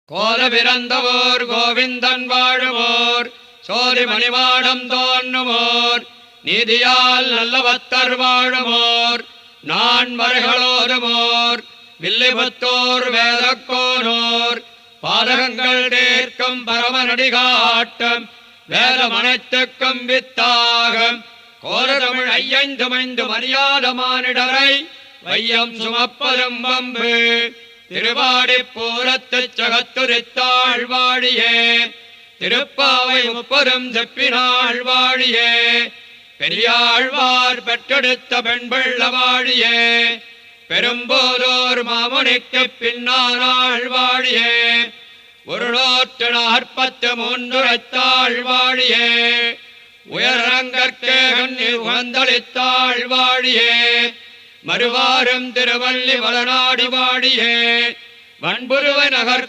கோல பிறந்தவோர் கோவிந்தன் வாழுவோர் சோதி மணிமாடம் தோன்றுமோர் நீதியால் நல்லவத்தர் வாழுமோர் நான் மறைகளோதுமோர் வில்லிபுத்தோர் வேதக்கோனோர் பாதகங்கள் தீர்க்கும் பரமநடிகாட்டம் வேதமனைத்துக்கும் வித்தாகம் கோரதமிழ் ஐயந்துமைந்து மரியாத மானிடரை வையம் சுமப்பதும் வம்பு திருவாடி பூரத்துச் சகத்துரித்தாள் வாழியே திருப்பாவை முப்பதும் செப்பினாள் வாழியே பெரியாழ்வார் பெற்றெடுத்த பெண்பிள்ள வாழியே பெரும்போதோர் மாமுனிக்குப் பின்னானாள் வாழியே ஒரு 143 வாழியே உயரங்கற்கே உகந்தளித்தாள் வாழியே மறுவாரும் திருவள்ளி வளநாடு வாழியே வன்புருவ நகர்கோ